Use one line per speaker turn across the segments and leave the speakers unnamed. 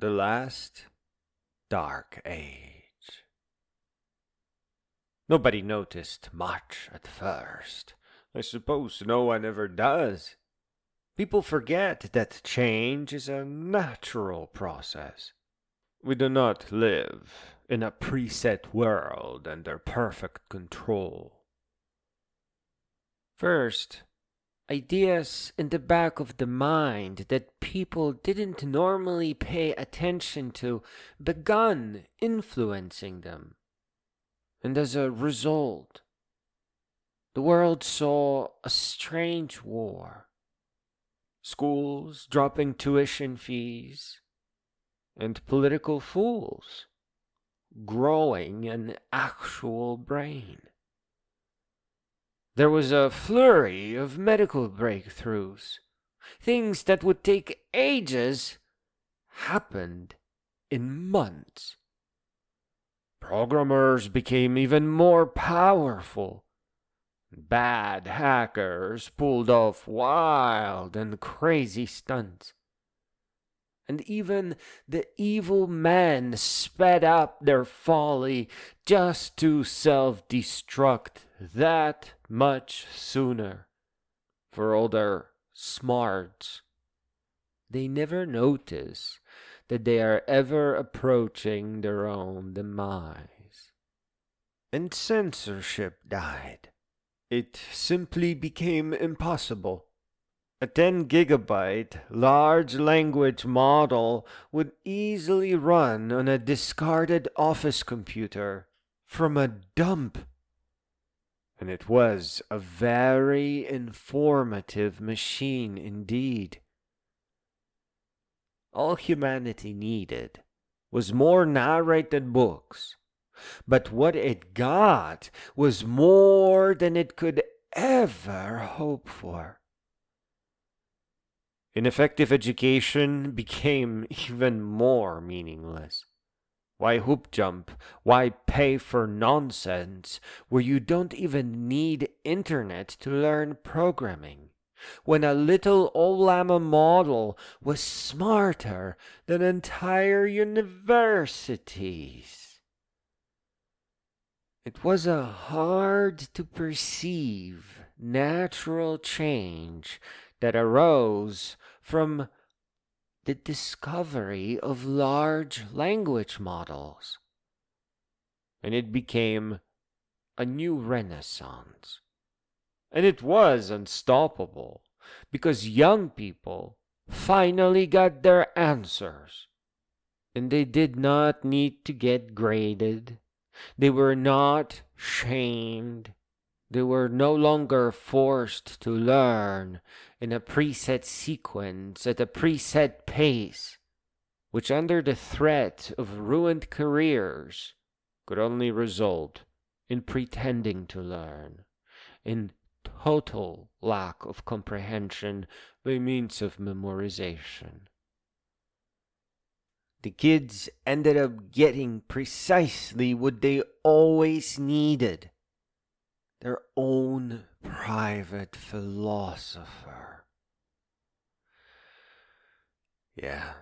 The last dark age. Nobody noticed much at first. I suppose no one ever does. People forget that change is a natural process. We do not live in a preset world under perfect control. First, ideas in the back of the mind that people didn't normally pay attention to began influencing them. And as a result, the world saw a strange war. Schools dropping tuition fees, and political fools growing an actual brain. There was a flurry of medical breakthroughs. Things that would take ages happened in months. Programmers became even more powerful. Bad hackers pulled off wild and crazy stunts. And even the evil men sped up their folly just to self-destruct that much sooner. For all their smarts, they never notice that they are ever approaching their own demise. And censorship died. It simply became impossible. A 10 gigabyte large language model would easily run on a discarded office computer from a dump. And it was a very informative machine indeed. All humanity needed was more narrated books. But what it got was more than it could ever hope for. Ineffective education became even more meaningless. Why hoop jump? Why pay for nonsense where you don't even need internet to learn programming? When a little Olama model was smarter than entire universities. It was a hard to perceive natural change that arose from the discovery of large language models. And it became a new renaissance. And it was unstoppable because young people finally got their answers. And they did not need to get graded. They were not shamed. They were no longer forced to learn in a preset sequence at a preset pace, which under the threat of ruined careers could only result in pretending to learn, in total lack of comprehension by means of memorization. The kids ended up getting precisely what they always needed. Their own private philosopher. Yeah,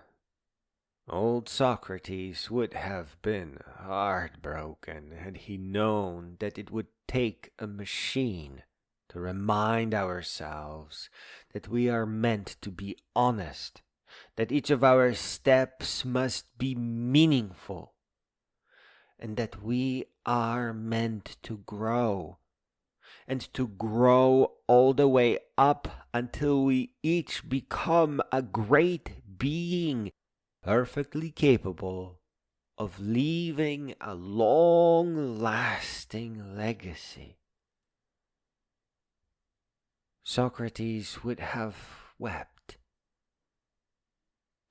old Socrates would have been heartbroken had he known that it would take a machine to remind ourselves that we are meant to be honest, that each of our steps must be meaningful, and that we are meant to grow. And to grow all the way up until we each become a great being, perfectly capable of leaving a long-lasting legacy. Socrates would have wept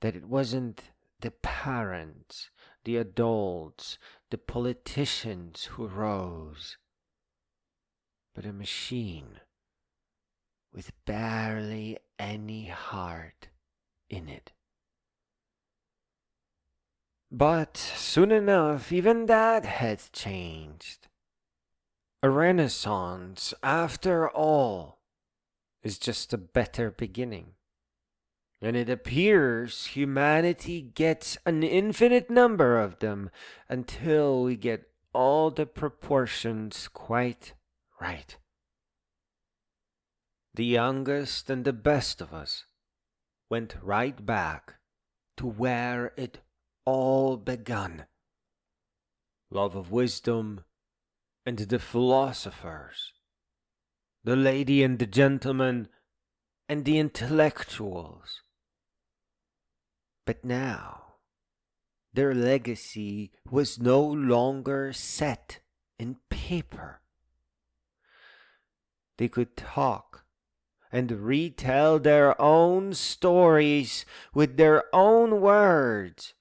that it wasn't the parents, the adults, the politicians who rose, but a machine with barely any heart in it. But soon enough, even that had changed. A renaissance, after all, is just a better beginning. And it appears humanity gets an infinite number of them until we get all the proportions quite right. The youngest and the best of us went right back to where it all begun. Love of wisdom and the philosophers, the lady and the gentleman and the intellectuals. But now, their legacy was no longer set in paper. They could talk and retell their own stories with their own words.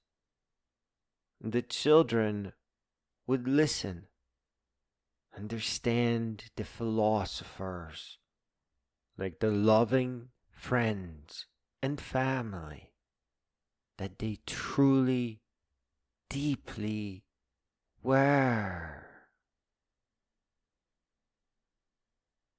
The children would listen, understand the philosophers like the loving friends and family that they truly, deeply were.